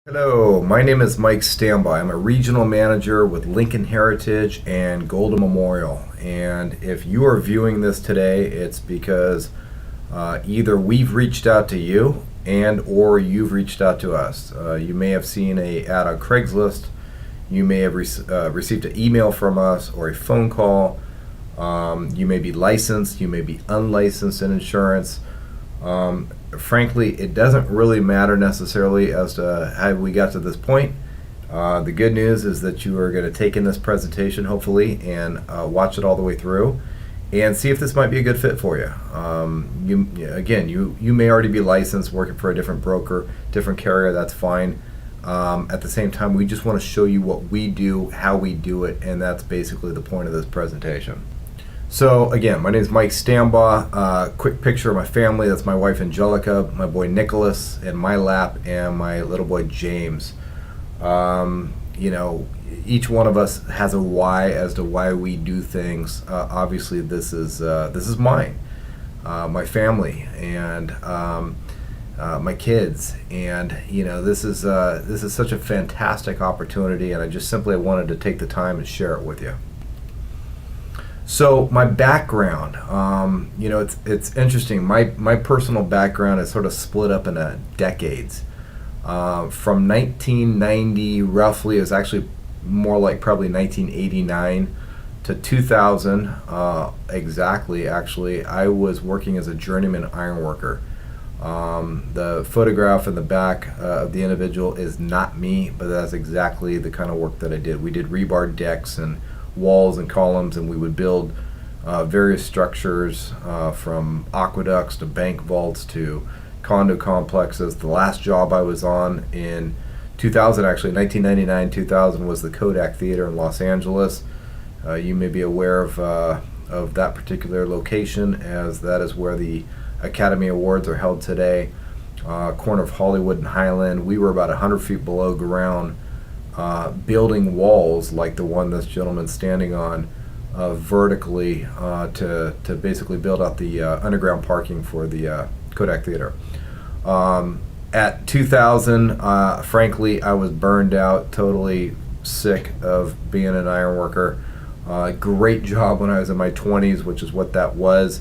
Hello, my name is Mike Stambaugh. I'm a regional manager with Lincoln Heritage and Golden Memorial. And if you are viewing this today, it's because either we've reached out to you and or you've reached out to us. You may have seen a ad on Craigslist. You may have received an email from us or a phone call. You may be licensed. You may be unlicensed in insurance. Frankly, it doesn't really matter necessarily as to how we got to this point. The good news is that you are going to take in this presentation, hopefully, and watch it all the way through and see if this might be a good fit for you. You may already be licensed, working for a different broker, different carrier, that's fine. At the same time, we just want to show you what we do, how we do it, and that's basically the point of this presentation. So again, my name is Mike Stambaugh. Quick picture of my family. That's my wife Angelica, my boy Nicholas in my lap, and my little boy James. Each one of us has a why as to why we do things. Obviously, this is mine, my family, and my kids, and this is such a fantastic opportunity, and I just simply wanted to take the time and share it with you. So my background, it's interesting. My personal background is sort of split up into decades. From 1990, roughly, is actually more like probably 1989 to 2000, exactly. Actually, I was working as a journeyman ironworker. The photograph in the back of the individual is not me, but that's exactly the kind of work that I did. We did rebar decks and walls and columns, and we would build various structures from aqueducts to bank vaults to condo complexes. The last job I was on in 2000, actually 1999, 2000, was the Kodak Theater in Los Angeles. You may be aware of that particular location, as that is where the Academy Awards are held today. Corner of Hollywood and Highland. We were about 100 feet below ground, building walls like the one this gentleman's standing on, vertically, to basically build out the underground parking for the Kodak Theater. At 2000, frankly, I was burned out, totally sick of being an iron worker. Great job when I was in my 20s, which is what that was,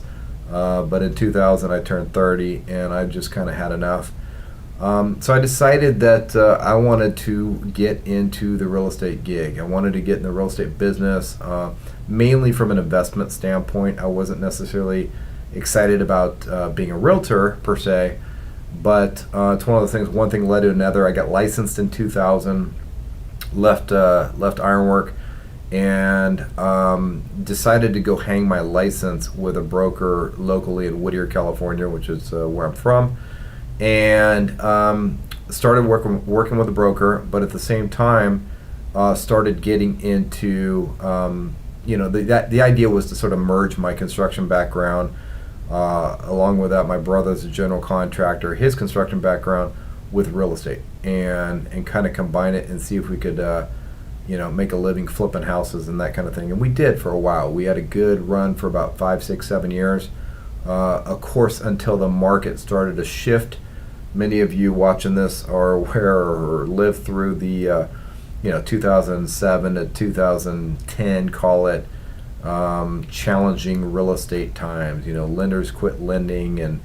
but in 2000 I turned 30 and I just kind of had enough. So I decided that I wanted to get into the real estate gig. I wanted to get in the real estate business, mainly from an investment standpoint. I wasn't necessarily excited about being a realtor per se, but it's one of the things. One thing led to another. I got licensed in 2000, left ironwork, and decided to go hang my license with a broker locally in Whittier, California, which is where I'm from. And started working with a broker, but at the same time started getting into the idea was to sort of merge my construction background, along with that my brother's a general contractor, his construction background, with real estate, and kind of combine it and see if we could make a living flipping houses and that kind of thing. And we did for a while. We had a good run for about 5, 6, 7 years, of course, until the market started to shift. Many of you watching this are aware or lived through the 2007 to 2010, call it, challenging real estate times. Lenders quit lending, and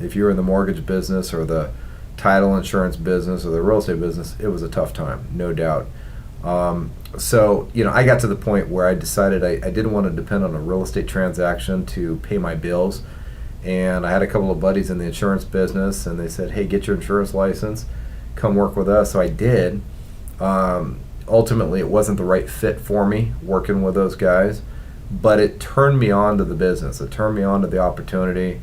if you're in the mortgage business or the title insurance business or the real estate business, it was a tough time, no doubt. So I got to the point where I decided I didn't want to depend on a real estate transaction to pay my bills. And I had a couple of buddies in the insurance business, and they said, hey, get your insurance license, come work with us. So I did. Ultimately, it wasn't the right fit for me working with those guys, but it turned me on to the business. It turned me on to the opportunity.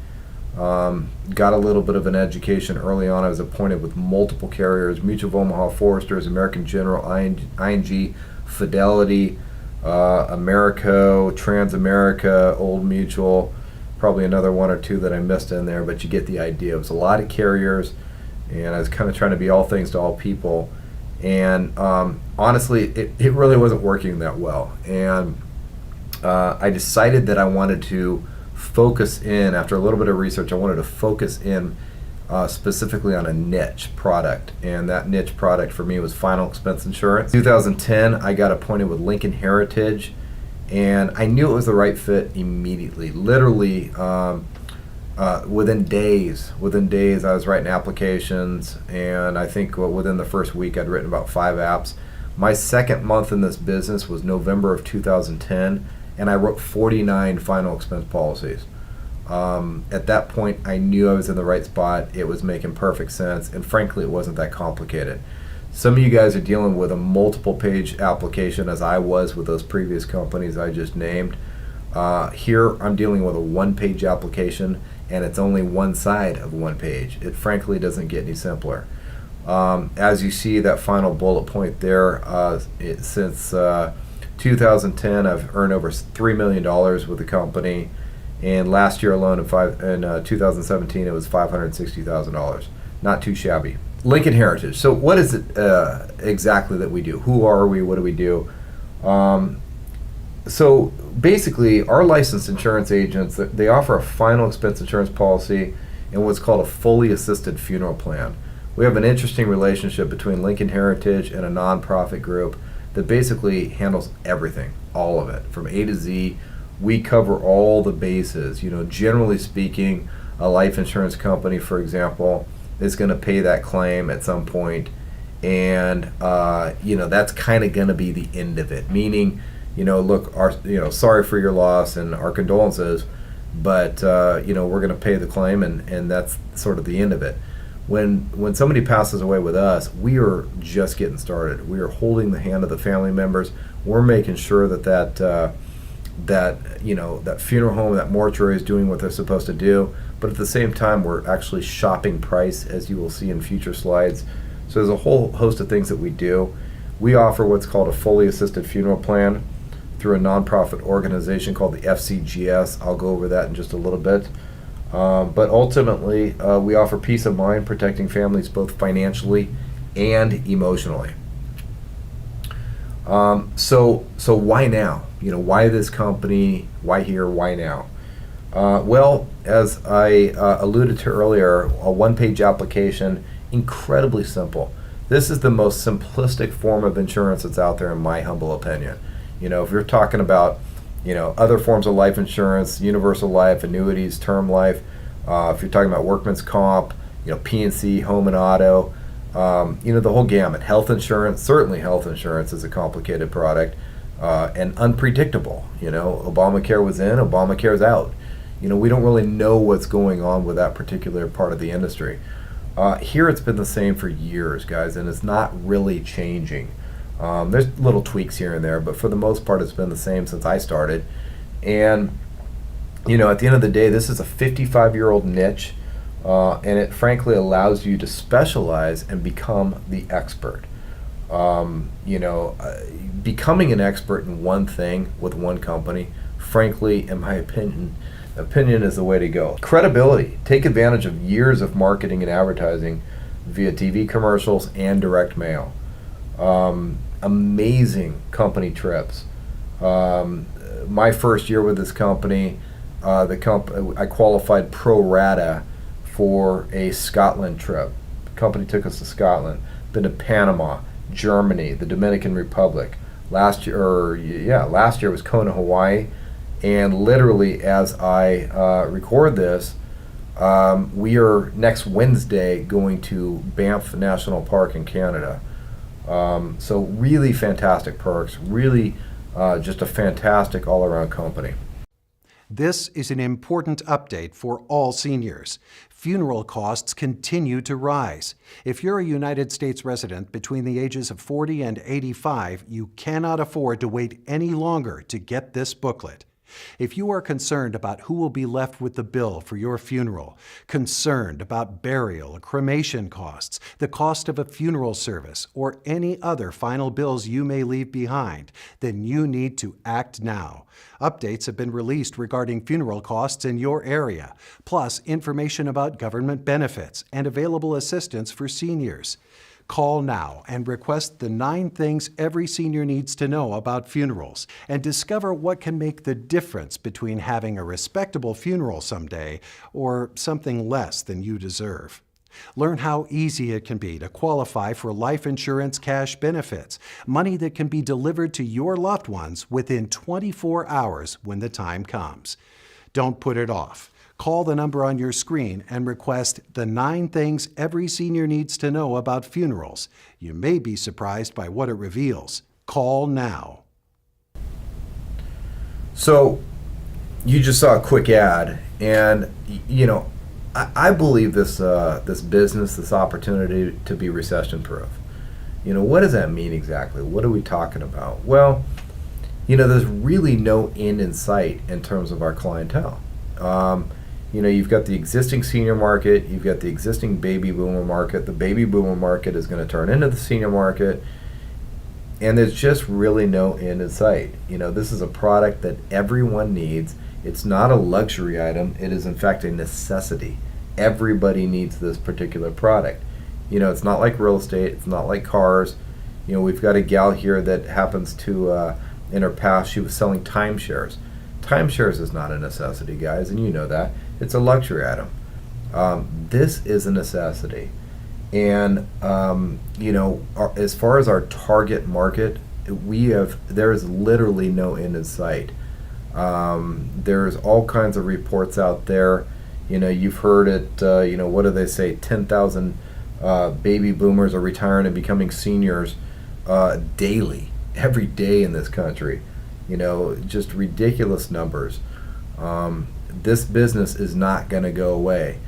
Got a little bit of an education early on. I was appointed with multiple carriers: Mutual of Omaha, Foresters, American General, ING, Fidelity, Americo, Transamerica, Old Mutual. Probably another one or two that I missed in there, but you get the idea. It was a lot of carriers, and I was kind of trying to be all things to all people. And honestly, it really wasn't working that well. And I decided that I wanted to focus in, after a little bit of research, I wanted to focus in specifically on a niche product, and that niche product for me was final expense insurance. 2010, I got appointed with Lincoln Heritage, and I knew it was the right fit immediately. Literally, within days, I was writing applications, and I think within the first week, I'd written about 5 apps. My second month in this business was November of 2010, and I wrote 49 final expense policies. At that point, I knew I was in the right spot. It was making perfect sense, and frankly, it wasn't that complicated. Some of you guys are dealing with a multiple page application, as I was with those previous companies I just named. Here, I'm dealing with a one-page application, and it's only one side of one page. It frankly doesn't get any simpler. As you see that final bullet point there, since 2010, I've earned over $3 million with the company. And last year alone, in 2017, it was $560,000. Not too shabby. Lincoln Heritage. So what is it exactly that we do? Who are we? What do we do? So basically, our licensed insurance agents, they offer a final expense insurance policy and what's called a fully assisted funeral plan. We have an interesting relationship between Lincoln Heritage and a nonprofit group that basically handles everything, all of it, from A to Z. We cover all the bases. Generally speaking, a life insurance company, for example, is going to pay that claim at some point, and that's kind of going to be the end of it. Meaning, look, sorry for your loss and our condolences, but we're going to pay the claim, and that's sort of the end of it. When somebody passes away with us, we are just getting started. We are holding the hand of the family members. We're making sure that funeral home, that mortuary is doing what they're supposed to do, but at the same time, we're actually shopping price, as you will see in future slides. So there's a whole host of things that we do. We offer what's called a fully assisted funeral plan through a nonprofit organization called the FCGS. I'll go over that in just a little bit. But ultimately, we offer peace of mind, protecting families both financially and emotionally. So why now? Why this company? Why here? Why now? Well, as I alluded to earlier, a one-page application, incredibly simple. This is the most simplistic form of insurance that's out there, in my humble opinion. If you're talking about, other forms of life insurance, universal life, annuities, term life, if you're talking about workman's comp, P&C, home and auto, the whole gamut. Health insurance, certainly health insurance is a complicated product and unpredictable. Obamacare was in, Obamacare's out. We don't really know what's going on with that particular part of the industry. Here it's been the same for years, guys, and it's not really changing. There's little tweaks here and there, but for the most part, it's been the same since I started. And, at the end of the day, this is a 55-year-old niche, and it frankly allows you to specialize and become the expert. Becoming an expert in one thing with one company, frankly, in my opinion is the way to go. Credibility. Take advantage of years of marketing and advertising via TV commercials and direct mail. Amazing company trips. My first year with this company, I qualified pro rata for a Scotland trip. The company took us to Scotland. Been to Panama, Germany, the Dominican Republic. Last year was Kona, Hawaii. And literally, as I record this, we are next Wednesday going to Banff National Park in Canada. So really fantastic perks, really just a fantastic all-around company. This is an important update for all seniors. Funeral costs continue to rise. If you're a United States resident between the ages of 40 and 85, you cannot afford to wait any longer to get this booklet. If you are concerned about who will be left with the bill for your funeral, concerned about burial, cremation costs, the cost of a funeral service, or any other final bills you may leave behind, then you need to act now. Updates have been released regarding funeral costs in your area, plus information about government benefits and available assistance for seniors. Call now and request the 9 things every senior needs to know about funerals and discover what can make the difference between having a respectable funeral someday or something less than you deserve. Learn how easy it can be to qualify for life insurance cash benefits, money that can be delivered to your loved ones within 24 hours when the time comes. Don't put it off. Call the number on your screen and request the 9 things every senior needs to know about funerals. You may be surprised by what it reveals. Call now. So, you just saw a quick ad, and I believe this business, this opportunity to be recession proof. What does that mean exactly? What are we talking about? Well, there's really no end in sight in terms of our clientele. You've got the existing senior market, you've got the existing baby boomer market. The baby boomer market is going to turn into the senior market, and there's just really no end in sight. This is a product that everyone needs. It's not a luxury item. It is, in fact, a necessity. Everybody needs this particular product. It's not like real estate. It's not like cars. We've got a gal here that happens to, in her past, she was selling timeshares. Timeshares is not a necessity, guys, and you know that. It's a luxury item. This is a necessity. And, as far as our target market, there is literally no end in sight. There's all kinds of reports out there. You've heard it, what do they say? 10,000 baby boomers are retiring and becoming seniors daily, every day in this country. Just ridiculous numbers. This business is not going to go away.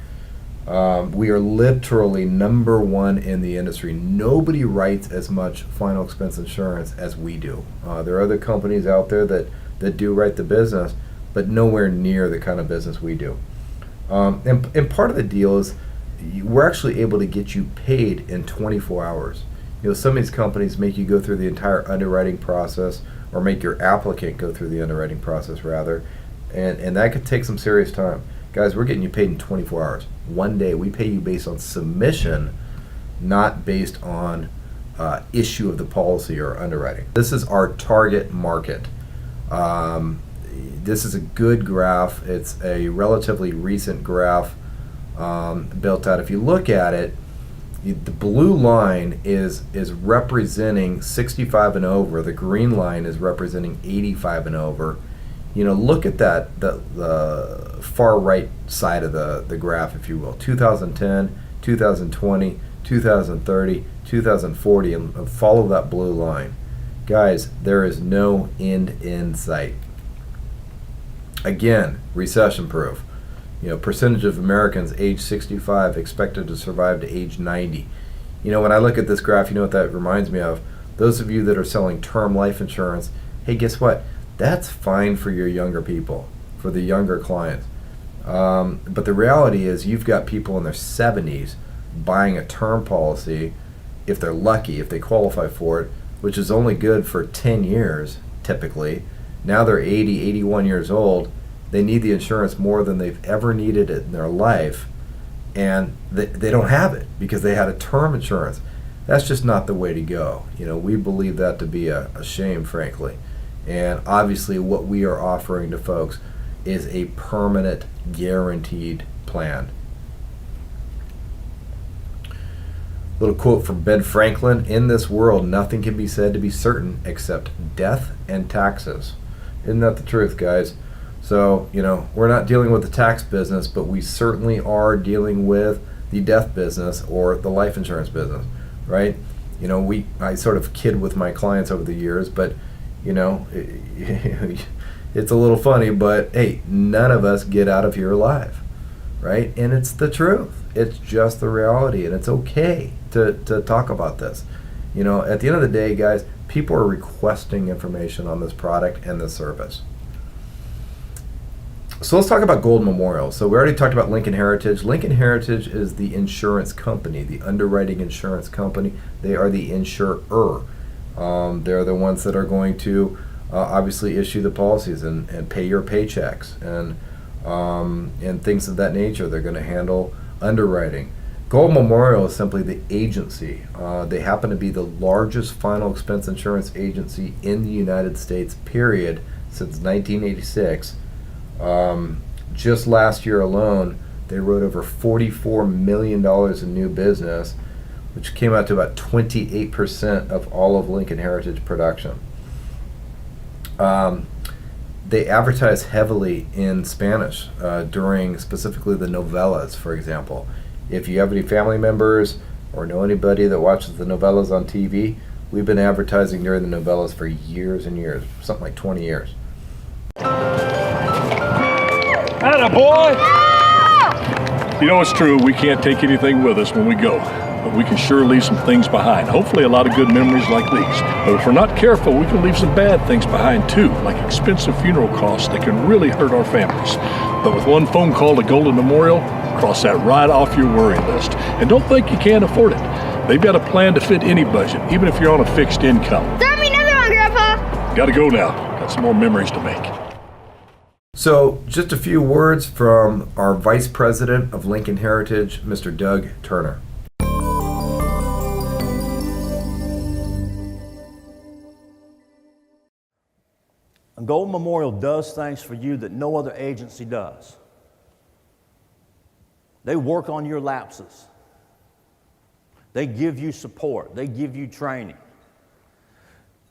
We are literally number one in the industry. Nobody writes as much final expense insurance as we do. There are other companies out there that do write the business, but nowhere near the kind of business we do. And part of the deal is we're actually able to get you paid in 24 hours. Some of these companies make you go through the entire underwriting process, or make your applicant go through the underwriting process rather, and that could take some serious time. Guys, we're getting you paid in 24 hours. One day. We pay you based on submission, not based on issue of the policy or underwriting. This is our target market. This is a good graph. It's a relatively recent graph built out. If you look at it, the blue line is representing 65 and over. The green line is representing 85 and over. Look at that, the far right side of the graph, if you will. 2010, 2020, 2030, 2040, and follow that blue line. Guys, there is no end in sight. Again, recession proof. Percentage of Americans age 65 expected to survive to age 90. When I look at this graph, you know what that reminds me of? Those of you that are selling term life insurance, hey, guess what? That's fine for your younger people, for the younger clients. But the reality is you've got people in their 70s buying a term policy, if they're lucky, if they qualify for it, which is only good for 10 years, typically. Now they're 80, 81 years old. They need the insurance more than they've ever needed it in their life, and they don't have it because they had a term insurance. That's just not the way to go. We believe that to be a shame, frankly. And obviously what we are offering to folks is a permanent, guaranteed plan. Little quote from Ben Franklin: "In this world, nothing can be said to be certain except death and taxes." Isn't that the truth, guys? So, we're not dealing with the tax business, but we certainly are dealing with the death business or the life insurance business, right? I sort of kid with my clients over the years, but, it's a little funny, but hey, none of us get out of here alive, right? And it's the truth. It's just the reality, and it's okay to talk about this. At the end of the day, guys, people are requesting information on this product and this service. So let's talk about Gold Memorial. So we already talked about Lincoln Heritage. Lincoln Heritage is the insurance company, the underwriting insurance company. They are the insurer. They're the ones that are going to obviously issue the policies and pay your paychecks and things of that nature. They're going to handle underwriting. Gold Memorial is simply the agency. They happen to be the largest final expense insurance agency in the United States, period, since 1986. Just last year alone, They wrote over $44 million in new business, which came out to about 28% of all of Lincoln Heritage production. They advertise heavily in Spanish during specifically the novellas, for example. If you have any family members or know anybody that watches the novellas on TV, we've been advertising during the novellas for years and years, something like 20 years. Atta boy! You know, it's true, we can't take anything with us when we go, but we can sure leave some things behind. Hopefully a lot of good memories like these. But if we're not careful, we can leave some bad things behind too, like expensive funeral costs that can really hurt our families. But with one phone call to Golden Memorial, cross that right off your worry list. And don't think you can't afford it. They've got a plan to fit any budget, even if you're on a fixed income. Throw me another one, Grandpa! Gotta go now. Got some more memories to make. So, just a few words from our Vice President of Lincoln Heritage, Mr. Doug Turner. Golden Memorial does things for you that no other agency does. They work on your lapses. They give you support. They give you training.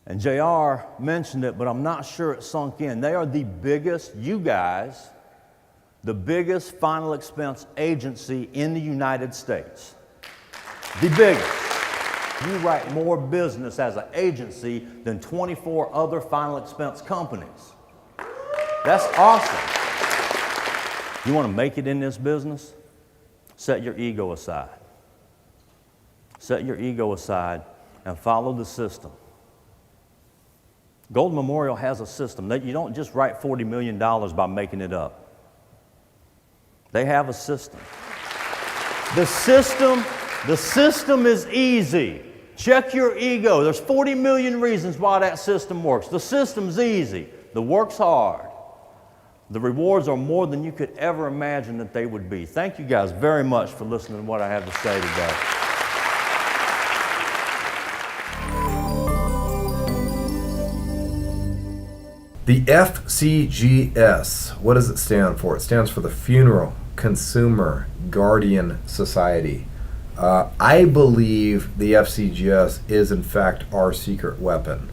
And JR mentioned it, but I'm not sure it sunk in. They are the biggest, you guys, the biggest final expense agency in the United States. The biggest. You write more business as an agency than 24 other final expense companies. That's awesome. You want to make it in this business? Set your ego aside. Set your ego aside and follow the system. Golden Memorial has a system. You don't just write $40 million by making it up. They have a system. The system is easy. Check your ego. There's 40 million reasons why that system works. The system's easy. The work's hard. The rewards are more than you could ever imagine that they would be. Thank you guys very much for listening to what I have to say today. The FCGS, what does it stand for? It stands for the Funeral Consumer Guardian Society. I believe the FCGS is in fact our secret weapon.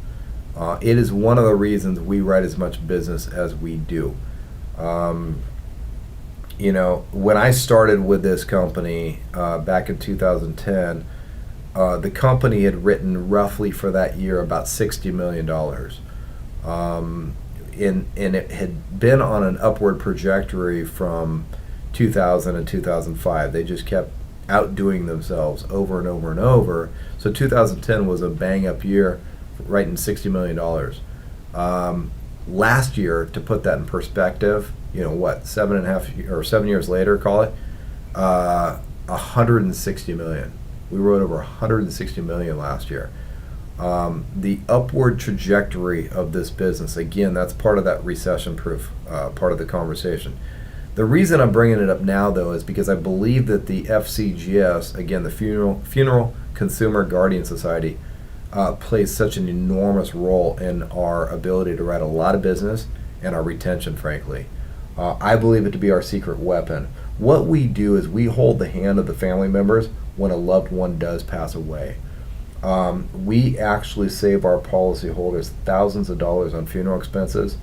It is one of the reasons we write as much business as we do. You know, when I started with this company back in 2010, the company had written roughly for that year about $60 million. And it had been on an upward trajectory from 2000 and 2005. They just kept outdoing themselves over and over and over. So 2010 was a bang-up year, writing $60 million. Last year, to put that in perspective, you know what, 7 years later, call it, 160 million. We wrote over 160 million last year. The upward trajectory of this business, again, that's part of that recession proof part of the conversation. The reason I'm bringing it up now, though, is because I believe that the FCGS, again, the Funeral Consumer Guardian Society, plays such an enormous role in our ability to write a lot of business and our retention, frankly. I believe it to be our secret weapon. What we do is we hold the hand of the family members when a loved one does pass away. We actually save our policyholders thousands of dollars on funeral expenses.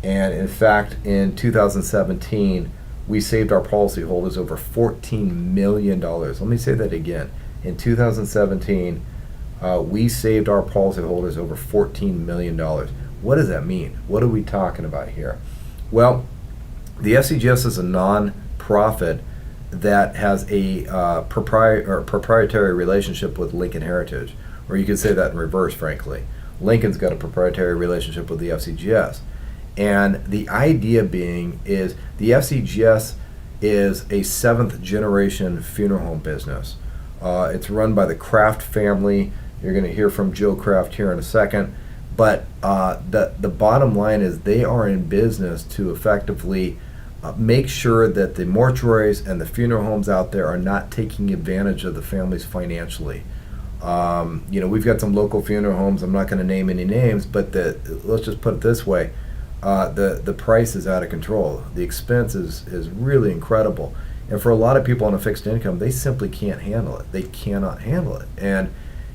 And in fact, in 2017, we saved our policyholders over $14 million. Let me say that again. In 2017, we saved our policyholders over $14 million. What does that mean? What are we talking about here? Well, the FCGS is a non-profit that has a proprietary relationship with Lincoln Heritage, or you could say that in reverse, frankly. Lincoln's got a proprietary relationship with the FCGS. And the idea being is the FCGS is a 7th generation funeral home business. It's run by the Kraft family. You're going to hear from Joe Kraft here in a second. But the bottom line is they are in business to effectively make sure that the mortuaries and the funeral homes out there are not taking advantage of the families financially. You know, we've got some local funeral homes. I'm not going to name any names, but let's just put it this way. The price is out of control. The expense is really incredible. And for a lot of people on a fixed income, they simply can't handle it. They cannot handle it. And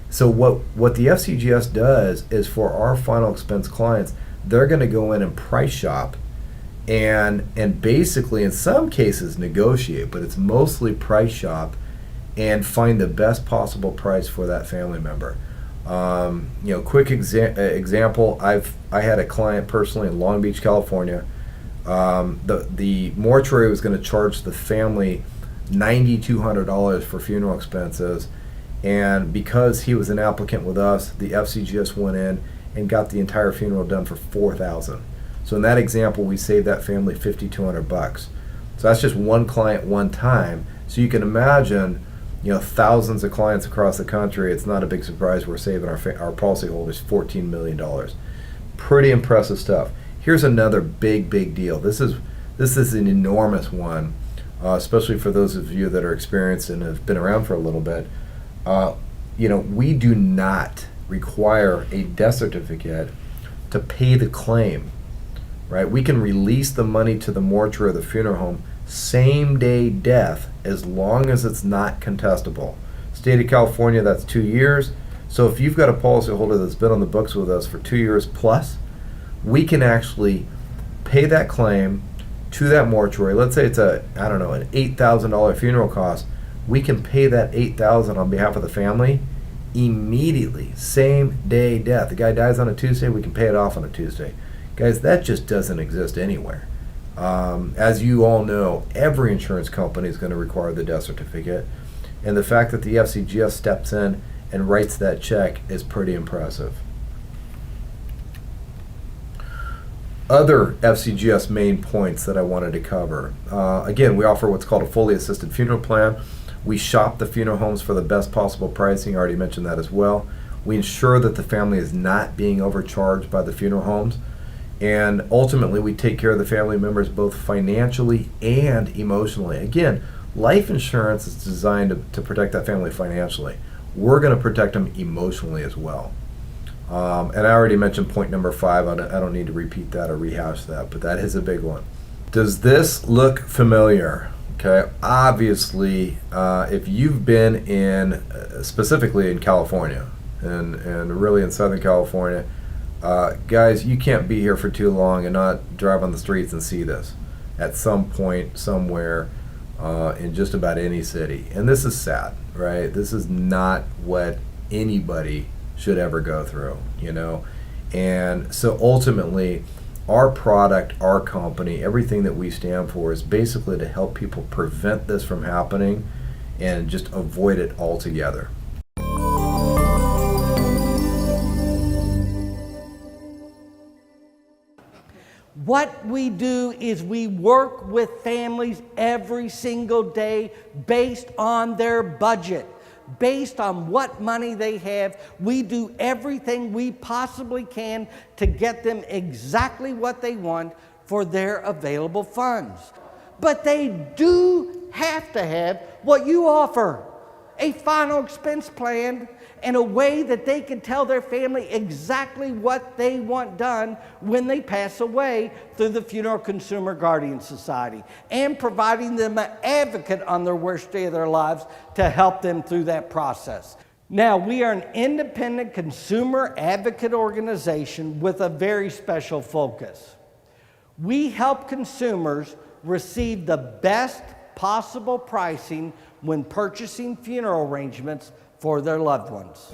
so what the FCGS does is, for our final expense clients, they're going to go in and price shop and basically in some cases negotiate, but it's mostly price shop and find the best possible price for that family member. Quick example, I had a client personally in Long Beach, California. The mortuary was going to charge the family $9,200 for funeral expenses, and because he was an applicant with us, the FCGS went in and got the entire funeral done for $4,000. So in that example, we saved that family $5,200. So that's just one client, one time. So you can imagine, thousands of clients across the country. It's not a big surprise we're saving our policyholders $14 million. Pretty impressive stuff. Here's another big deal. This is an enormous one, especially for those of you that are experienced and have been around for a little bit. We do not require a death certificate to pay the claim, right? We can release the money to the mortuary or the funeral home same day death, as long as it's not contestable. State of California, that's 2 years. So if you've got a policyholder that's been on the books with us for 2 years plus, we can actually pay that claim to that mortuary. Let's say it's an $8,000 funeral cost. We can pay that $8,000 on behalf of the family immediately, same day death. The guy dies on a Tuesday, we can pay it off on a Tuesday. Guys, that just doesn't exist anywhere. As you all know, every insurance company is going to require the death certificate, and the fact that the FCGS steps in and writes that check is pretty impressive. Other FCGS main points that I wanted to cover. Again, we offer what's called a fully assisted funeral plan. We shop the funeral homes for the best possible pricing. I already mentioned that as well. We ensure that the family is not being overcharged by the funeral homes. And ultimately, we take care of the family members both financially and emotionally. Again, life insurance is designed to protect that family financially. We're going to protect them emotionally as well. And I already mentioned point number 5. I don't need to repeat that or rehash that, but that is a big one. Does this look familiar? Okay, obviously, if you've been specifically in California and really in Southern California, guys, you can't be here for too long and not drive on the streets and see this at some point somewhere in just about any city. And this is sad, right? This is not what anybody should ever go through, And so ultimately, our product, our company, everything that we stand for is basically to help people prevent this from happening and just avoid it altogether. What we do is we work with families every single day based on their budget, based on what money they have. We do everything we possibly can to get them exactly what they want for their available funds. But they do have to have what you offer, a final expense plan, and a way that they can tell their family exactly what they want done when they pass away through the Funeral Consumer Guardian Society, and providing them an advocate on their worst day of their lives to help them through that process. Now, we are an independent consumer advocate organization with a very special focus. We help consumers receive the best possible pricing when purchasing funeral arrangements for their loved ones.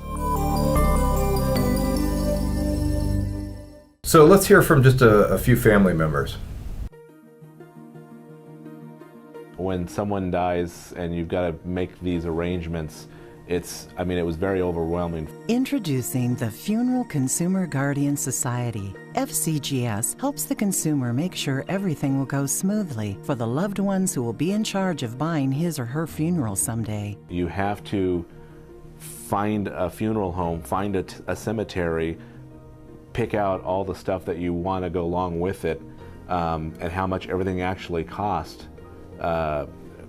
So let's hear from just a few family members. When someone dies and you've got to make these arrangements, it was very overwhelming. Introducing the Funeral Consumer Guardian Society. FCGS helps the consumer make sure everything will go smoothly for the loved ones who will be in charge of buying his or her funeral someday. You have to find a funeral home, find a cemetery, pick out all the stuff that you want to go along with it, and how much everything actually cost.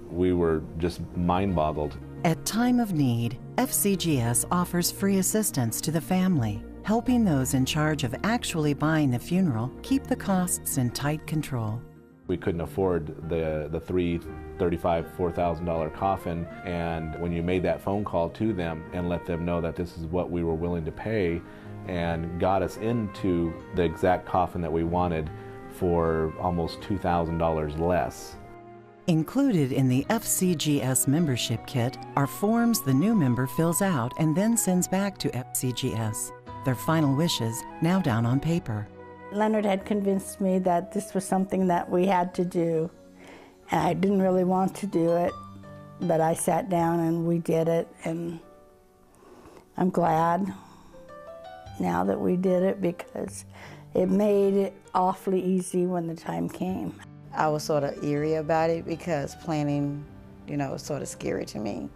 We were just mind-boggled. At time of need, FCGS offers free assistance to the family, helping those in charge of actually buying the funeral keep the costs in tight control. We couldn't afford the $4,000 coffin, and when you made that phone call to them and let them know that this is what we were willing to pay and got us into the exact coffin that we wanted for almost $2,000 less. Included in the FCGS membership kit are forms the new member fills out and then sends back to FCGS. Their final wishes now down on paper. Leonard had convinced me that this was something that we had to do. And I didn't really want to do it, but I sat down and we did it, and I'm glad now that we did it because it made it awfully easy when the time came. I was sort of eerie about it because planning, was sort of scary to me.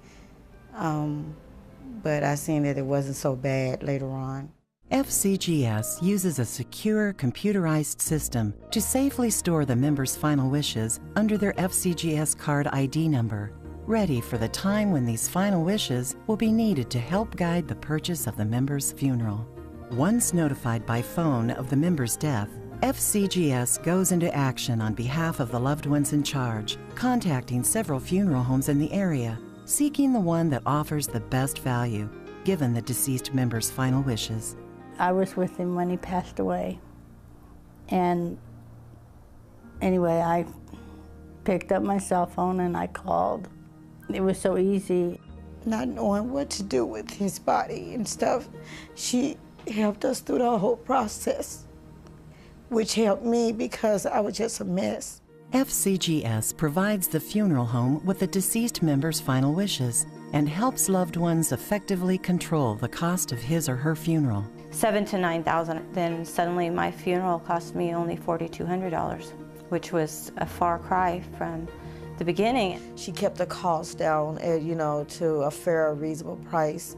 But I seen that it wasn't so bad later on. FCGS uses a secure computerized system to safely store the members' final wishes under their FCGS card ID number, ready for the time when these final wishes will be needed to help guide the purchase of the member's funeral. Once notified by phone of the member's death, FCGS goes into action on behalf of the loved ones in charge, contacting several funeral homes in the area, seeking the one that offers the best value, given the deceased member's final wishes. I was with him when he passed away. And anyway, I picked up my cell phone and I called. It was so easy. Not knowing what to do with his body and stuff, she helped us through the whole process, which helped me because I was just a mess. FCGS provides the funeral home with the deceased member's final wishes and helps loved ones effectively control the cost of his or her funeral. $7,000 to $9,000. Then suddenly my funeral cost me only $4,200, which was a far cry from the beginning. She kept the cost down, to a fair, reasonable price.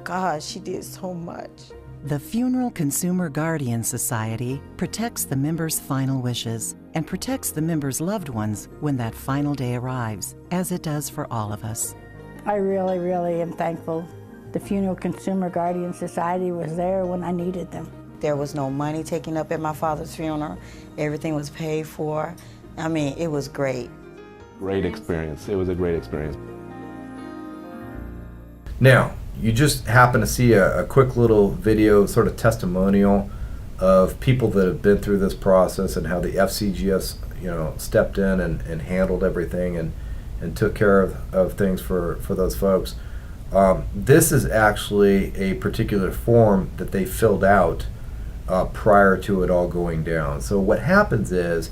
God, she did so much. The Funeral Consumer Guardian Society protects the members' final wishes and protects the members' loved ones when that final day arrives, as it does for all of us. I really, really am thankful the Funeral Consumer Guardian Society was there when I needed them. There was no money taken up at my father's funeral. Everything was paid for. I mean, it was great. Great experience. It was a great experience. Now, you just happen to see a quick little video, sort of testimonial of people that have been through this process and how the FCGS, stepped in and handled everything and took care of things for those folks. This is actually a particular form that they filled out prior to it all going down. So what happens is,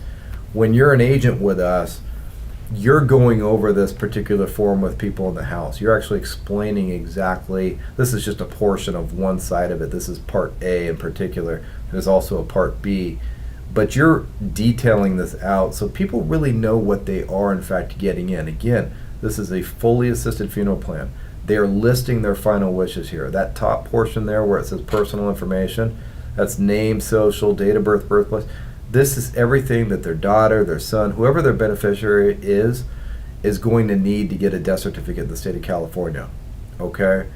when you're an agent with us, you're going over this particular form with people in the house. You're actually explaining exactly, this is just a portion of one side of it. This is part A in particular. There's also a part B. But you're detailing this out so people really know what they are in fact getting in. Again, this is a fully assisted funeral plan. They are listing their final wishes here. That top portion there where it says personal information, that's name, social, date of birth, birthplace. This is everything that their daughter, their son, whoever their beneficiary is going to need to get a death certificate in the state of California, okay?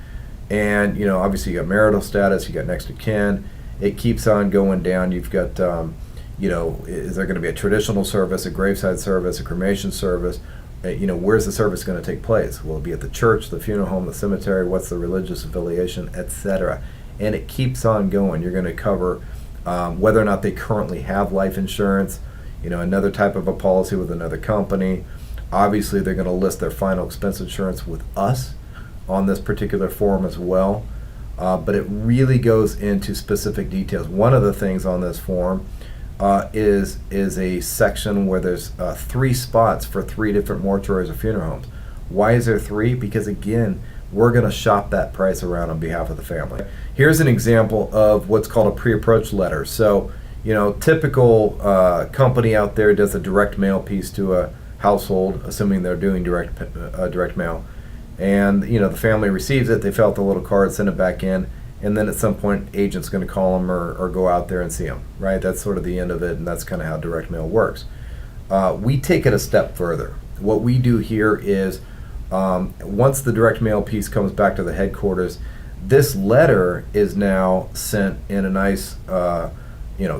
And, obviously you got marital status, you got next of kin. It keeps on going down. You've got, is there going to be a traditional service, a graveside service, a cremation service? Where's the service going to take place? Will it be at the church, the funeral home, the cemetery? What's the religious affiliation, etc.? And it keeps on going. You're going to cover whether or not they currently have life insurance, another type of a policy with another company. Obviously, they're going to list their final expense insurance with us on this particular form as well. But it really goes into specific details. One of the things on this form is a section where there's 3 spots for 3 different mortuaries or funeral homes. Why is there 3? Because again, we're going to shop that price around on behalf of the family. Here's an example of what's called a PreApproach Letter. So, typical company out there does a direct mail piece to a household, assuming they're doing direct mail. And, the family receives it, they fill out the little card, send it back in, and then at some point, agent's going to call them or go out there and see them, right? That's sort of the end of it, and that's kind of how direct mail works. We take it a step further. What we do here is, once the direct mail piece comes back to the headquarters, this letter is now sent in a nice,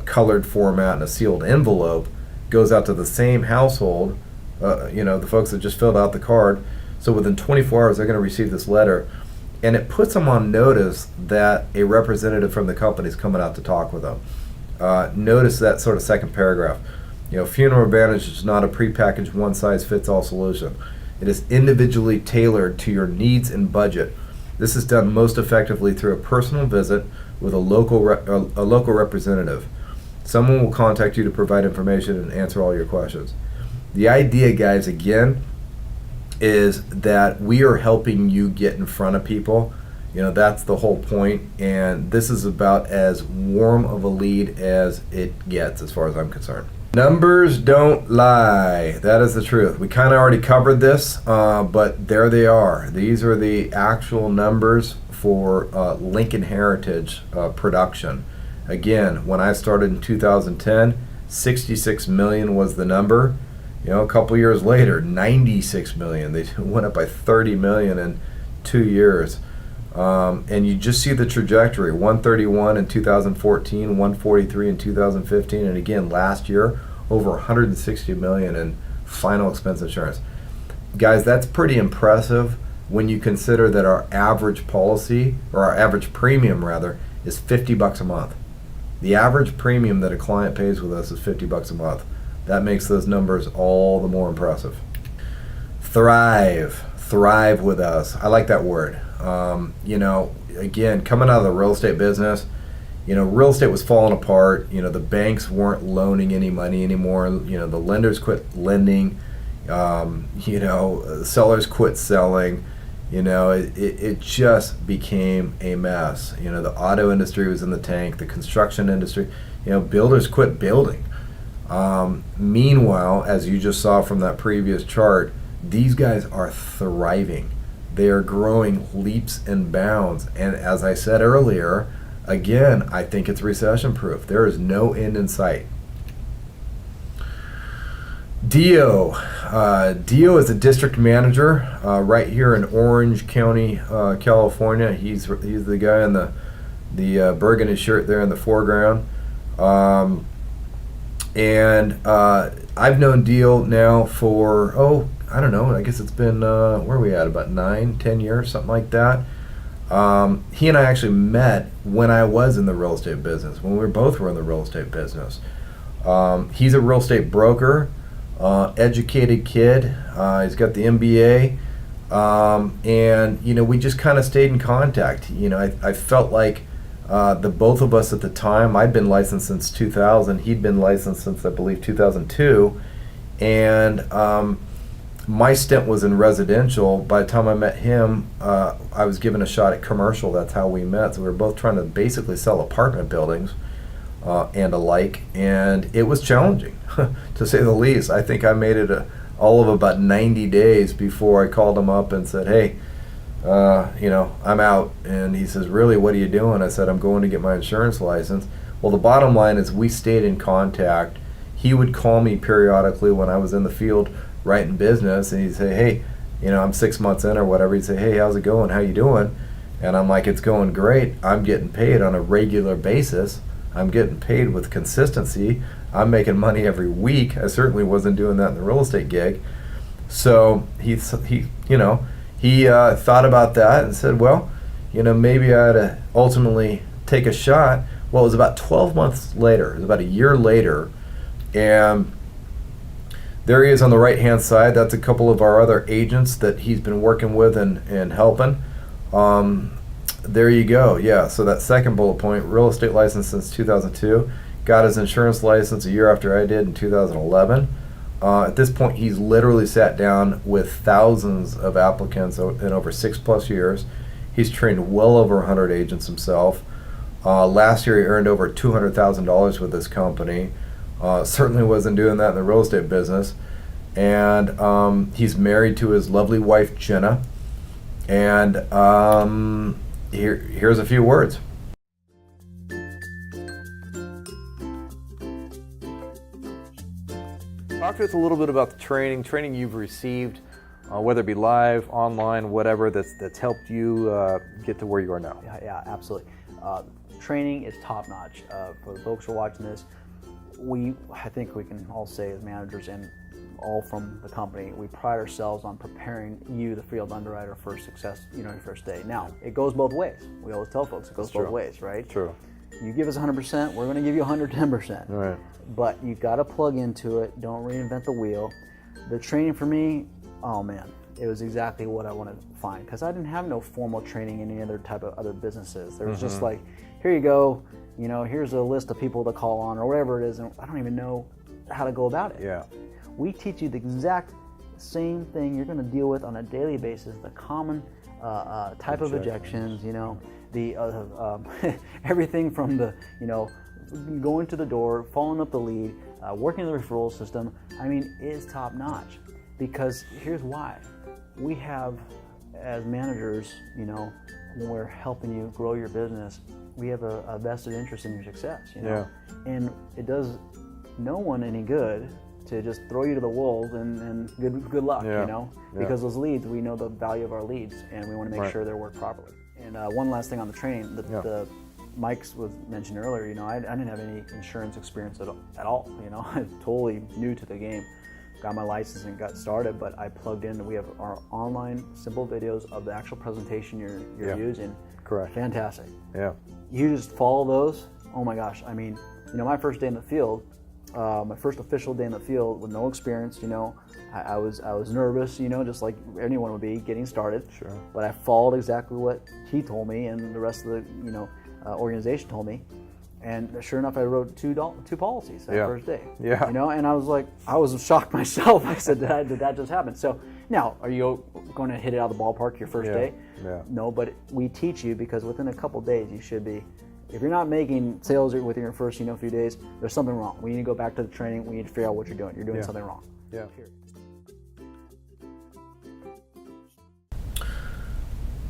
colored format in a sealed envelope goes out to the same household, the folks that just filled out the card. So within 24 hours, they're going to receive this letter, and it puts them on notice that a representative from the company is coming out to talk with them. Notice that sort of second paragraph. Funeral Advantage is not a prepackaged one-size-fits-all solution. It is individually tailored to your needs and budget. This is done most effectively through a personal visit with a local representative. Someone will contact you to provide information and answer all your questions. The idea, guys, again, is that we are helping you get in front of people. That's the whole point, and this is about as warm of a lead as it gets as far as I'm concerned. Numbers don't lie. That is the truth. We kind of already covered this, but there they are. These are the actual numbers for Lincoln Heritage production. Again, when I started in 2010, 66 million was the number. A couple years later, 96 million. They went up by 30 million in 2 years. And you just see the trajectory, 131 in 2014, 143 in 2015, and again last year, over 160 million in final expense insurance. Guys, that's pretty impressive when you consider that our average policy, or our average premium rather, is $50 a month. The average premium that a client pays with us is $50 a month. That makes those numbers all the more impressive. Thrive with us. I like that word. Again, coming out of the real estate business, real estate was falling apart. The banks weren't loaning any money anymore. The lenders quit lending. Sellers quit selling. It just became a mess. The auto industry was in the tank. The construction industry, builders quit building. Meanwhile, as you just saw from that previous chart, these guys are thriving. They are growing leaps and bounds. And as I said earlier, again, I think it's recession proof. There is no end in sight. Dio is a district manager right here in Orange County, California. He's the guy in the burgundy shirt there in the foreground. And I've known Dio now for, I don't know, I guess it's been, where are we at, about 9-10 years, something like that. He and I actually met when I was in the real estate business, when we both were in the real estate business. He's a real estate broker, educated kid. He's got the MBA. And, we just kind of stayed in contact. I felt like the both of us at the time, I'd been licensed since 2000. He'd been licensed since, I believe, 2002. And my stint was in residential. By the time I met him, I was given a shot at commercial. That's how we met. So we were both trying to basically sell apartment buildings and alike. And it was challenging, to say the least. I think I made it all of about 90 days before I called him up and said, hey, I'm out. And he says, really, what are you doing? I said, I'm going to get my insurance license. Well, the bottom line is we stayed in contact. He would call me periodically when I was in the field writing business, and he'd say, hey, I'm 6 months in or whatever. He'd say, hey, how's it going? How you doing? And I'm like, it's going great. I'm getting paid on a regular basis. I'm getting paid with consistency. I'm making money every week. I certainly wasn't doing that in the real estate gig. So he thought about that and said, well, maybe I ought to ultimately take a shot. Well, it was about 12 months later. It was about a year later. And there he is on the right-hand side. That's a couple of our other agents that he's been working with and helping. There you go. Yeah, so that second bullet point, real estate license since 2002. Got his insurance license a year after I did in 2011. At this point, he's literally sat down with thousands of applicants in over 6+ years. He's trained well over 100 agents himself. Last year, he earned over $200,000 with this company. Certainly wasn't doing that in the real estate business. And he's married to his lovely wife, Jenna. And here's a few words. Talk to us a little bit about the training you've received, whether it be live, online, whatever, that's helped you get to where you are now. Yeah, absolutely. Training is top-notch. For the folks who are watching this, I think we can all say as managers and all from the company, we pride ourselves on preparing you, the field underwriter, for success, your first day. Now, it goes both ways. We always tell folks it goes both ways, right? True. You give us 100%, we're going to give you 110%. Right. But you got to plug into it. Don't reinvent the wheel. The training for me, oh man, it was exactly what I wanted to find, because I didn't have no formal training in any other type of other businesses. There was just like, here you go, here's a list of people to call on or whatever it is, and I don't even know how to go about it. Yeah. We teach you the exact same thing you're going to deal with on a daily basis, the common type of ejections, the everything from the, going to the door, following up the lead, working the referral system. I mean, it's top notch, because here's why. We have, as managers, when we're helping you grow your business, we have a vested interest in your success, Yeah. And it does no one any good to just throw you to the wolves and good luck, because those leads, we know the value of our leads, and we want to make sure they're worked properly. And one last thing on the training, the Mike's was mentioned earlier, I didn't have any insurance experience at all, I'm totally new to the game. Got my license and got started, but I plugged in. We have our online simple videos of the actual presentation you're using. Correct. Fantastic. Yeah. You just follow those. Oh my gosh. I mean, my first day in the field, my first official day in the field with no experience, I was nervous, just like anyone would be getting started. Sure. But I followed exactly what he told me and the rest of the organization told me. And sure enough, I wrote two policies that first day. Yeah. And I was like, I was shocked myself. I said, did that just happen? So now, are you going to hit it out of the ballpark your first day? Yeah. No, but we teach you, because within a couple days you should be. If you're not making sales within your first few days, there's something wrong. We need to go back to the training. We need to figure out what you're doing. You're doing something wrong. Yeah. Period.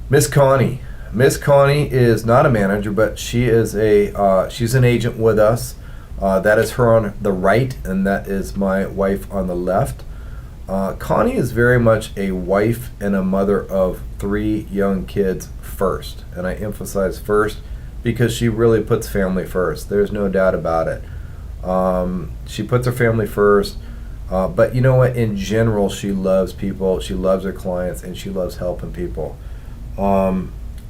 Miss Connie. Miss Connie is not a manager, but she is she's an agent with us. That is her on the right, and that is my wife on the left. Connie is very much a wife and a mother of 3 young kids first, and I emphasize first because she really puts family first. There's no doubt about it. She puts her family first, but you know what? In general, she loves people, she loves her clients, and she loves helping people.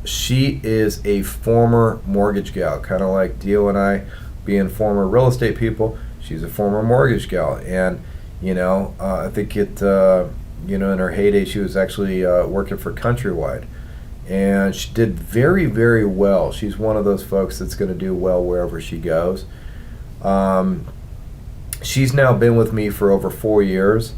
She is a former mortgage gal, kind of like Dio and I being former real estate people. She's a former mortgage gal, and I think in her heyday, she was actually working for Countrywide, and she did very, very well. She's one of those folks that's going to do well wherever she goes. She's now been with me for over 4 years,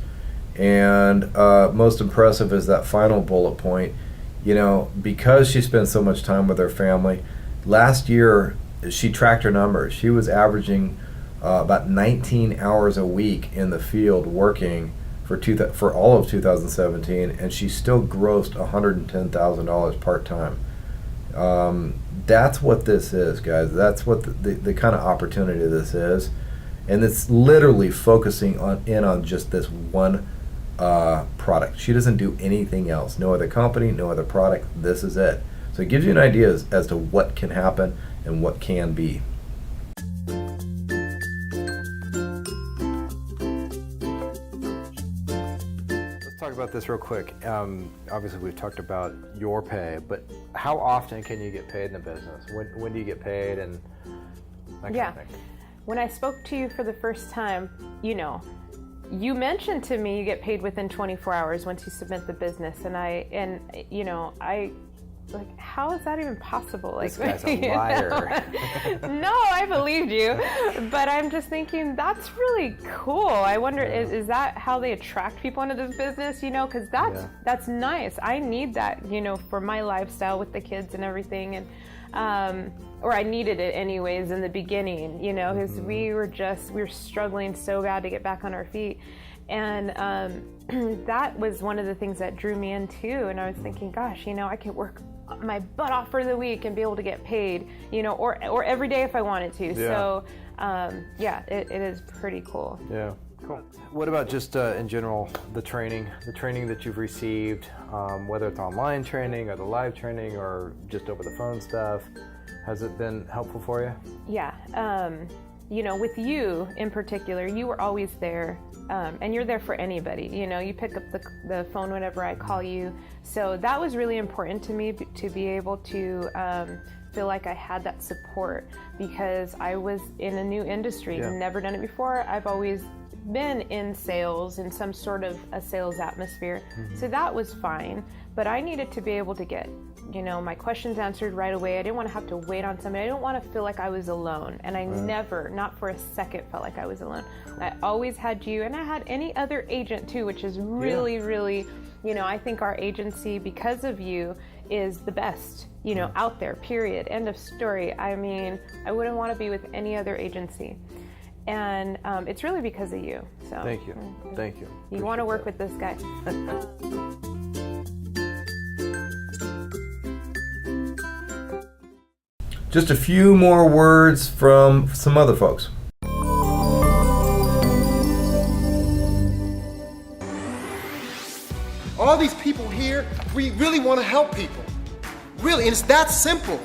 and most impressive is that final bullet point. Because she spends so much time with her family, last year she tracked her numbers. She was averaging about 19 hours a week in the field working for all of 2017, and she still grossed $110,000 part-time. That's what this is, guys. That's what the kind of opportunity this is, and it's literally focusing on just this one product. She doesn't do anything else. No other company, no other product. This is it. So it gives you an idea as to what can happen and what can be. Let's talk about this real quick. Obviously, we've talked about your pay, but how often can you get paid in the business? When do you get paid, and that kind of thing? When I spoke to you for the first time, you mentioned to me you get paid within 24 hours once you submit the business, and I like, how is that even possible? Like, this guy's a liar. No, I believed you, but I'm just thinking that's really cool. I wonder, is that how they attract people into this business? Because that's nice. I need that, for my lifestyle with the kids and everything, and or I needed it anyways in the beginning, because we were struggling so bad to get back on our feet. And that was one of the things that drew me in too. And I was thinking, gosh, I could work my butt off for the week and be able to get paid, or every day if I wanted to. Yeah. So it is pretty cool. Yeah. Cool. What about just in general, the training that you've received, whether it's online training or the live training or just over the phone stuff? Has it been helpful for you? Yeah. with you in particular, you were always there, and you're there for anybody. You pick up the phone whenever I call you. So that was really important to me, to be able to feel like I had that support, because I was in a new industry, never done it before. I've always been in sales, in some sort of a sales atmosphere. So that was fine, but I needed to be able to get my questions answered right away. I didn't want to have to wait on somebody. I didn't want to feel like I was alone, and I never, not for a second, felt like I was alone. I always had you, and I had any other agent too, which is really, really, I think our agency, because of you, is the best, out there, period, end of story. I mean, I wouldn't want to be with any other agency. And it's really because of you. So Thank you. Thank you. You want to work with this guy. Just a few more words from some other folks. All these people here, we really want to help people. Really, and it's that simple.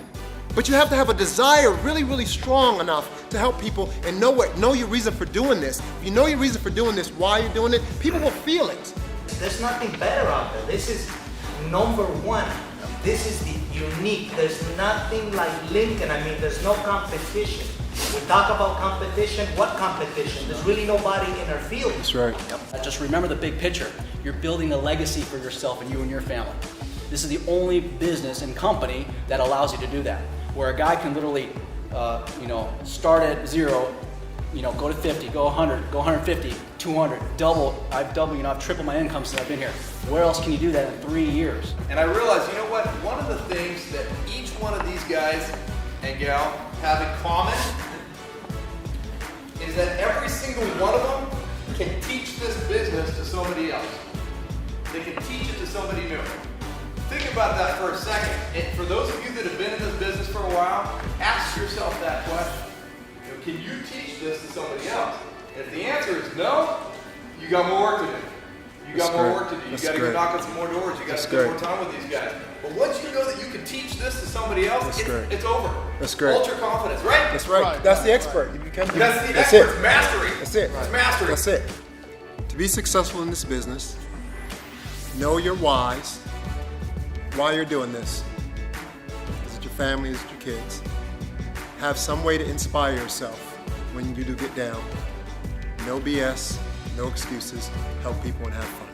But you have to have a desire really, really strong enough to help people and know your reason for doing this. If you know your reason for doing this, why you're doing it, people will feel it. There's nothing better out there. This is number one. This is the unique. There's nothing like Lincoln. I mean, there's no competition. We talk about competition. What competition? There's really nobody in our field. That's right. Just remember the big picture. You're building a legacy for yourself and you and your family. This is the only business and company that allows you to do that. Where a guy can literally, start at zero, go to 50, go 100, go 150, 200, double. I've tripled my income since I've been here. Where else can you do that in 3 years? And I realized, one of the things that each one of these guys and gal have in common is that every single one of them can teach this business to somebody else. They can teach it to somebody new. Think about that for a second. And for those of you that have been in this business for a while, ask yourself that question. Can you teach this to somebody else? And if the answer is no, you got more work to do. You got more work to do. You got to go knock on some more doors. You got to spend more time with these guys. But once you know that you can teach this to somebody else, it's over. That's great. Ultra confidence, right? That's right. That's the expert. You become That's the expert. Mastery. That's it. It's mastery. That's it. To be successful in this business, know your whys. Why you're doing this. Is it your family? Is it your kids? Have some way to inspire yourself when you do get down. No BS, no excuses. Help people and have fun.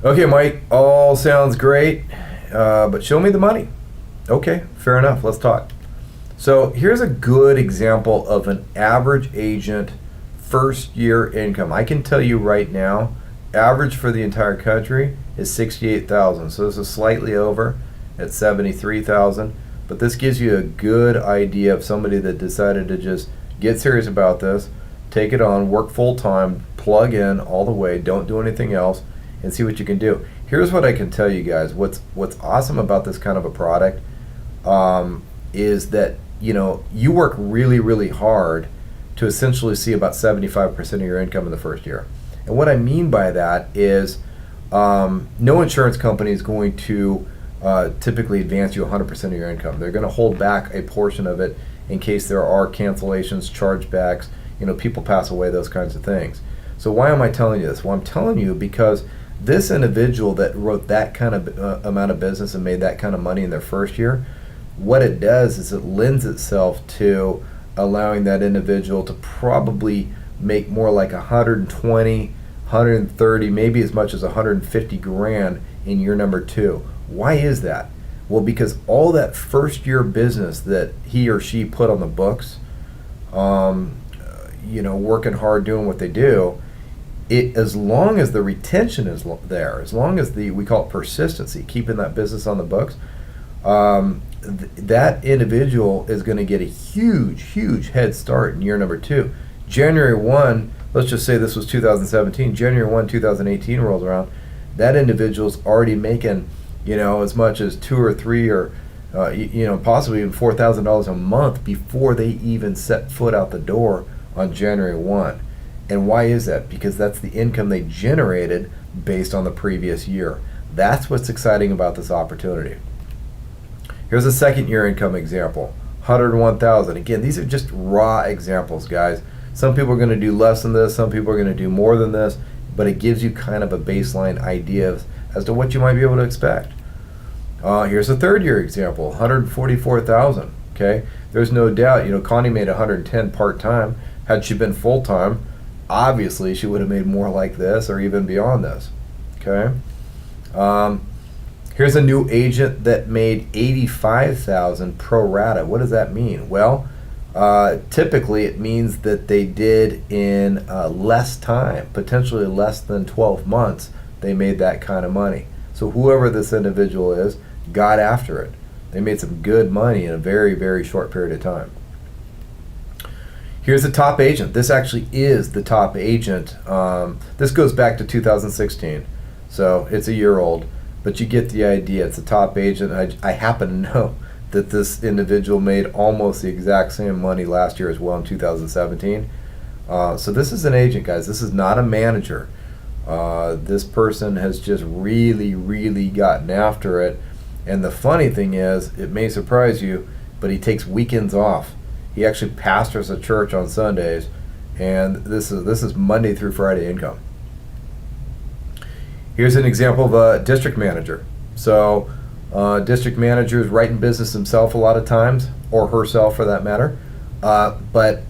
Okay, Mike, all sounds great, but show me the money. Okay, fair enough, let's talk. So here's a good example of an average agent first year income. I can tell you right now, average for the entire country is $68,000. So this is slightly over at $73,000. But this gives you a good idea of somebody that decided to just get serious about this, take it on, work full time, plug in all the way, don't do anything else, and see what you can do. Here's what I can tell you guys. What's awesome about this kind of a product is that you work really, really hard to essentially see about 75% of your income in the first year. And what I mean by that is no insurance company is going to typically advance you 100% of your income. They're going to hold back a portion of it in case there are cancellations, chargebacks, people pass away, those kinds of things. So why am I telling you this? Well, I'm telling you because this individual that wrote that kind of amount of business and made that kind of money in their first year, what it does is it lends itself to allowing that individual to probably make more like 120, 130, maybe as much as 150 grand in year number 2. Why is that? Well, because all that first year business that he or she put on the books, working hard, doing what they do, as long as the retention is there, as long as we call it persistency, keeping that business on the books, that individual is going to get a huge head start in year number 2. January 1, let's just say this was 2017, January 1, 2018 rolls around, that individual's already making, as much as 2 or 3 or, possibly even $4,000 a month before they even set foot out the door on January 1. And why is that? Because that's the income they generated based on the previous year. That's what's exciting about this opportunity. Here's a second year income example, $101,000. Again, these are just raw examples, guys. Some people are going to do less than this, some people are going to do more than this, but it gives you kind of a baseline idea as to what you might be able to expect. Here's a third year example, $144,000. Okay, there's no doubt, Connie made $110 part-time. Had she been full-time, obviously she would have made more like this or even beyond this. Okay. Here's a new agent that made $85,000 pro rata. What does that mean? Well, typically it means that they did in less time, potentially less than 12 months, they made that kind of money. So whoever this individual is got after it. They made some good money in a very, very short period of time. Here's the top agent. This actually is the top agent. This goes back to 2016, so it's a year old, but you get the idea. It's a top agent. I happen to know that this individual made almost the exact same money last year as well in 2017. So this is an agent, guys. This is not a manager. This person has just really, really gotten after it. And the funny thing is, it may surprise you, but he takes weekends off. He actually pastors a church on Sundays, and this is Monday through Friday income. Here's an example of a district manager. So district manager is writing business himself a lot of times, or herself for that matter. But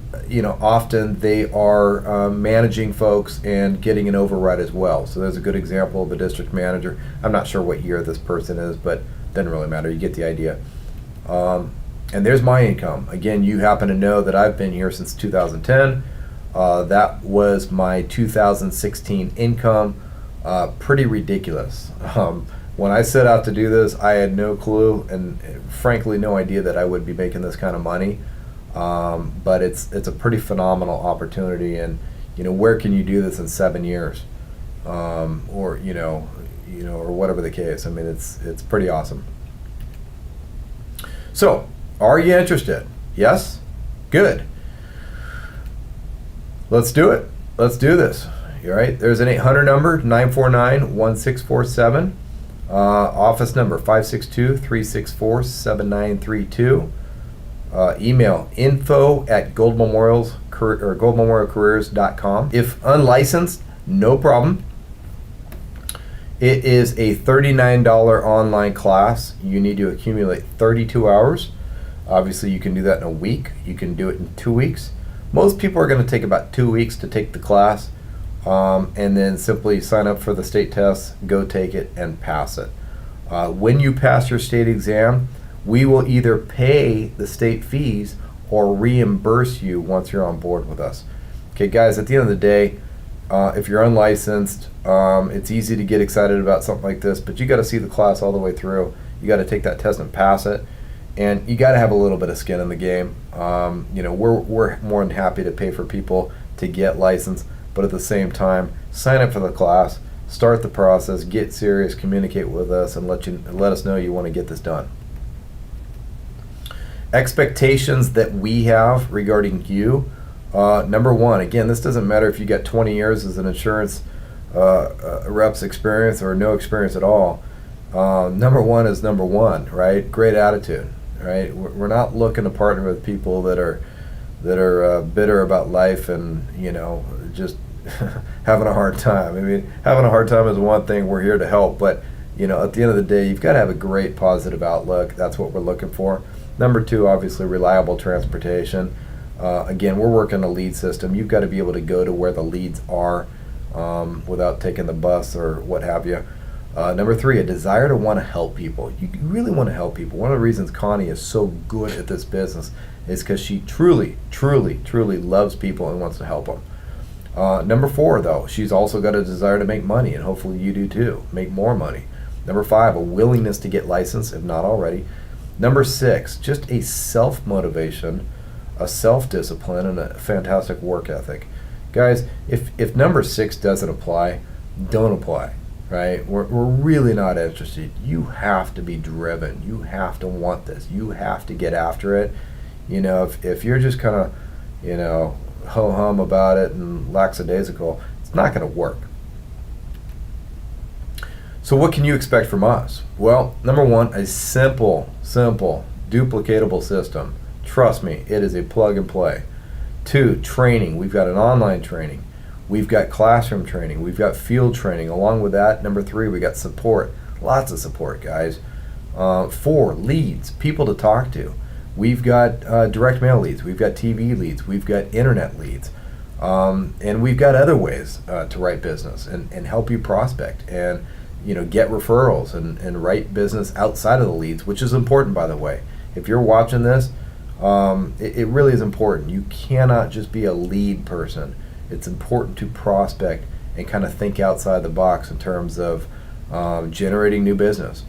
often they are managing folks and getting an override as well. So there's a good example of a district manager. I'm not sure what year this person is, but doesn't really matter. You get the idea. And there's my income. Again, you happen to know that I've been here since 2010. That was my 2016 income. Pretty ridiculous. When I set out to do this, I had no clue and frankly no idea that I would be making this kind of money. But it's a pretty phenomenal opportunity, and where can you do this in 7 years, or whatever the case. I mean, it's pretty awesome. So, are you interested? Yes? Good. Let's do it. Let's do this. All right. There's an 800 number, 949-1647. Office number, 562-364-7932. Email, info@goldmemorialcareers.com. If unlicensed, no problem. It is a $39 online class. You need to accumulate 32 hours. Obviously, you can do that in a week. You can do it in 2 weeks. Most people are going to take about 2 weeks to take the class, and then simply sign up for the state tests, go take it, and pass it. When you pass your state exam, we will either pay the state fees or reimburse you once you're on board with us. Okay, guys, at the end of the day, if you're unlicensed, it's easy to get excited about something like this, but you got to see the class all the way through. You got to take that test and pass it, and you got to have a little bit of skin in the game. We're more than happy to pay for people to get licensed, but at the same time, sign up for the class, start the process, get serious, communicate with us, and let us know you want to get this done. Expectations that we have regarding you. Number one, again, this doesn't matter if you got 20 years as an insurance rep's experience or no experience at all. Number one is number one, right? Great attitude, right? We're not looking to partner with people that are bitter about life and just having a hard time. I mean, having a hard time is one thing. We're here to help, but at the end of the day, you've got to have a great positive outlook. That's what we're looking for. Number two, obviously, reliable transportation. Again, we're working a lead system. You've got to be able to go to where the leads are without taking the bus or what have you. Number three, a desire to want to help people. You really want to help people. One of the reasons Connie is so good at this business is because she truly, truly, truly loves people and wants to help them. Number four, though, she's also got a desire to make money, and hopefully you do too. Make more money. Number five, a willingness to get licensed, if not already. Number six, just a self-motivation, a self-discipline, and a fantastic work ethic. Guys, if number six doesn't apply, don't apply, right? We're really not interested. You have to be driven. You have to want this. You have to get after it. If you're just kind of, ho-hum about it and lackadaisical, it's not going to work. So what can you expect from us? Well, number one, a simple, duplicatable system. Trust me, it is a plug and play. 2, training. We've got an online training. We've got classroom training. We've got field training. Along with that, number 3, we got support. Lots of support, guys. 4, leads, people to talk to. We've got direct mail leads. We've got TV leads. We've got internet leads. And we've got other ways to write business and help you prospect and get referrals and write business outside of the leads, which is important, by the way. If you're watching this, it really is important. You cannot just be a lead person. It's important to prospect and kind of think outside the box in terms of generating new business.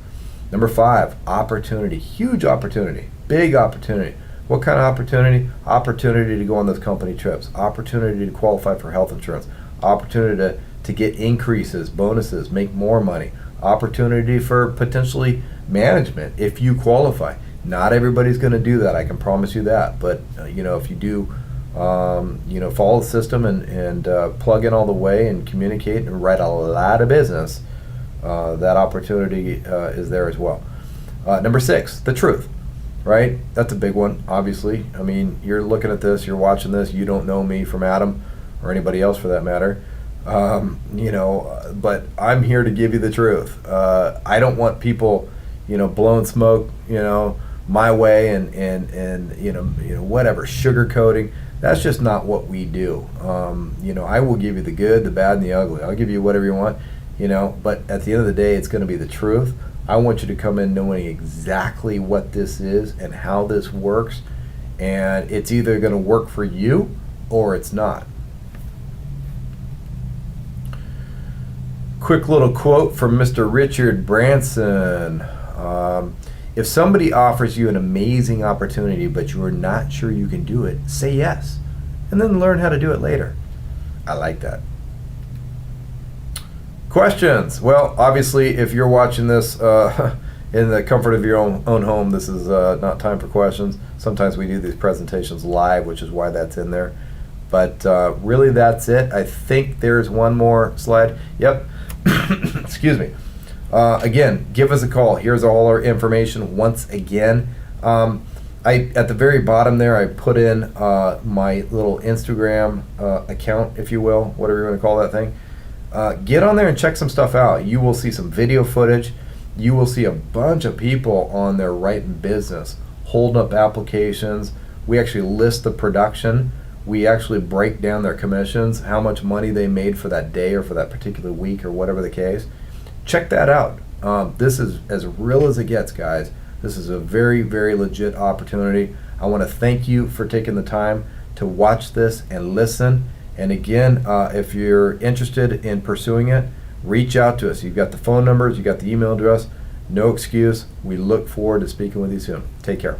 Number 5, opportunity. Huge opportunity. Big opportunity. What kind of opportunity? Opportunity to go on those company trips. Opportunity to qualify for health insurance. Opportunity to get increases, bonuses, make more money. Opportunity for potentially management if you qualify. Not everybody's going to do that, I can promise you that. But if you do, follow the system and plug in all the way and communicate and write a lot of business, that opportunity is there as well. Number 6, the truth. Right? That's a big one, obviously. I mean, you're looking at this, you're watching this, you don't know me from Adam or anybody else for that matter. But I'm here to give you the truth. I don't want people, blowing smoke, my way and whatever, sugarcoating. That's just not what we do. I will give you the good, the bad, and the ugly. I'll give you whatever you want, but at the end of the day, it's going to be the truth. I want you to come in knowing exactly what this is and how this works, and it's either going to work for you or it's not. Quick little quote from Mr. Richard Branson. If somebody offers you an amazing opportunity but you are not sure you can do it, say yes, and then learn how to do it later. I like that. Questions? Well, obviously, if you're watching this in the comfort of your own home, this is not time for questions. Sometimes we do these presentations live, which is why that's in there. But really, that's it. I think there's one more slide. Yep. Excuse me. Again, give us a call. Here's all our information once again. At the very bottom there, I put in my little Instagram account, if you will, whatever you want to call that thing. Get on there and check some stuff out. You will see some video footage. You will see a bunch of people on there writing business, holding up applications. We actually list the production. We actually break down their commissions, how much money they made for that day or for that particular week or whatever the case. Check that out. This is as real as it gets, guys. This is a very, very legit opportunity. I want to thank you for taking the time to watch this and listen. And again, if you're interested in pursuing it, reach out to us. You've got the phone numbers, you've got the email address. No excuse. We look forward to speaking with you soon. Take care.